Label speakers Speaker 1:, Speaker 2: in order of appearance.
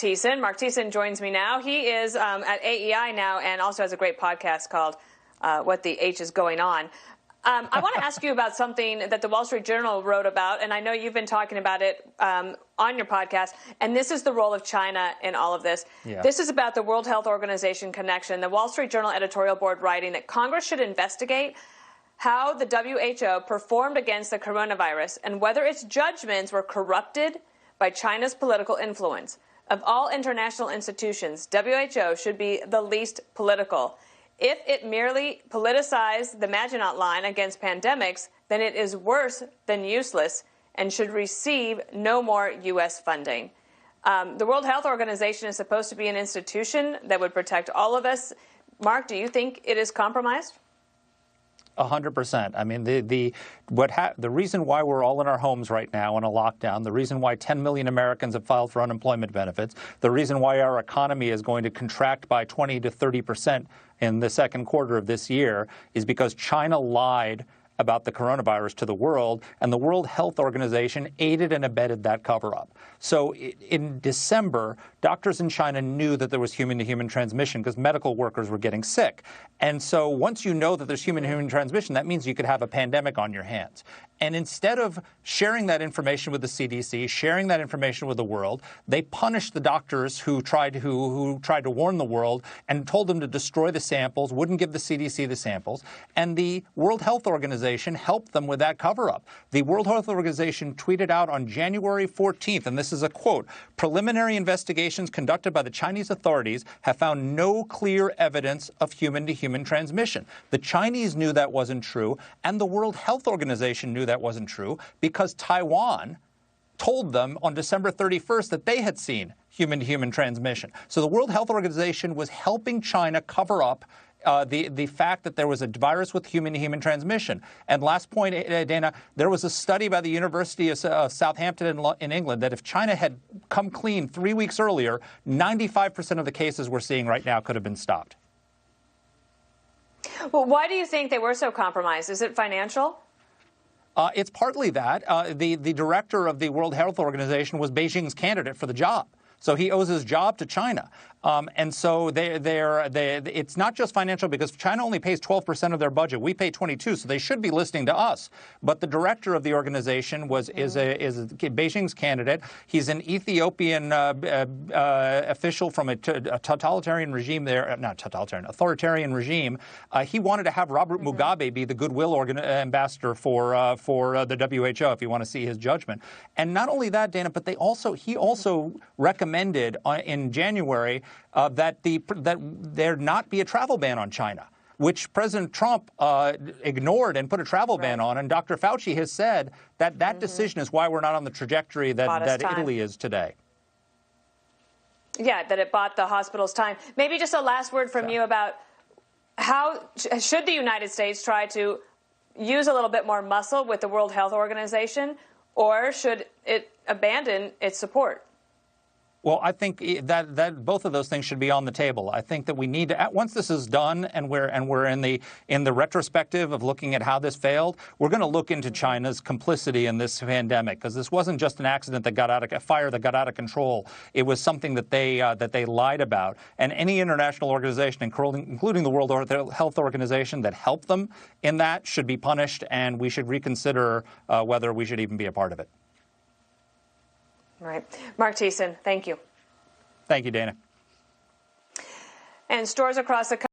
Speaker 1: Thiessen. Mark Thiessen joins me now. He is at AEI now and also has a great podcast called What the H is Going On. I want to ask you about something that the Wall Street Journal wrote about, and I know you've been talking about it on your podcast, and this is the role of China in all of this. Yeah. This is about the World Health Organization connection. The Wall Street Journal editorial board writing that Congress should investigate how the WHO performed against the coronavirus and whether its judgments were corrupted by China's political influence. Of all international institutions, WHO should be the least political. If it merely politicized the Maginot Line against pandemics, then it is worse than useless and should receive no more U.S. funding. The World Health Organization is supposed to be an institution that would protect all of us. Mark, do you think it is compromised?
Speaker 2: 100%. I mean, the reason why we're all in our homes right now in a lockdown, the reason why 10 million Americans have filed for unemployment benefits, the reason why our economy is going to contract by 20 to 30% in the second quarter of this year is because China lied about the coronavirus to the world, and the World Health Organization aided and abetted that cover-up. So in December, doctors in China knew that there was human-to-human transmission because medical workers were getting sick. And so once you know that there's human-to-human transmission, that means you could have a pandemic on your hands. And instead of sharing that information with the CDC, sharing that information with the world, they punished the doctors who tried to warn the world and told them to destroy the samples, wouldn't give the CDC the samples. And the World Health Organization helped them with that cover-up. The World Health Organization tweeted out on January 14th, and this is a quote, "Preliminary investigations conducted by the Chinese authorities have found no clear evidence of human-to-human transmission." The Chinese knew that wasn't true, and the World Health Organization knew that wasn't true because Taiwan told them on December 31st that they had seen human-to-human transmission. So the World Health Organization was helping China cover up the fact that there was a virus with human-to-human transmission. And last point, Dana, there was a study by the University of Southampton in England that if China had come clean 3 weeks earlier, 95% of the cases we're seeing right now could have been stopped.
Speaker 1: Well, why do you think they were so compromised? Is it financial?
Speaker 2: It's partly that. The director of the World Health Organization was Beijing's candidate for the job. So he owes his job to China. And so it's not just financial because China only pays 12% of their budget. We pay 22%, so they should be listening to us. But the director of the organization is Beijing's candidate. He's an Ethiopian official from a totalitarian regime there, not totalitarian, authoritarian regime. He wanted to have Robert Mugabe be the goodwill ambassador for the WHO, if you want to see his judgment. And not only that, Dana, but he also recommended in January that there not be a travel ban on China, which President Trump ignored and put a travel ban on. And Dr. Fauci has said that decision is why we're not on the trajectory that Italy is today.
Speaker 1: Yeah, that it bought the hospitals time. Maybe just a last word from you about how should the United States try to use a little bit more muscle with the World Health Organization, or should it abandon its support?
Speaker 2: Well, I think that both of those things should be on the table. I think that we need to, once this is done and we're in the retrospective of looking at how this failed, we're going to look into China's complicity in this pandemic, because this wasn't just an accident that got a fire that got out of control. It was something that they lied about. And any international organization, including the World Health Organization, that helped them in that should be punished, and we should reconsider whether we should even be a part of it.
Speaker 1: Right. Mark Thiessen, thank you.
Speaker 2: Thank you, Dana.
Speaker 1: And stores across the country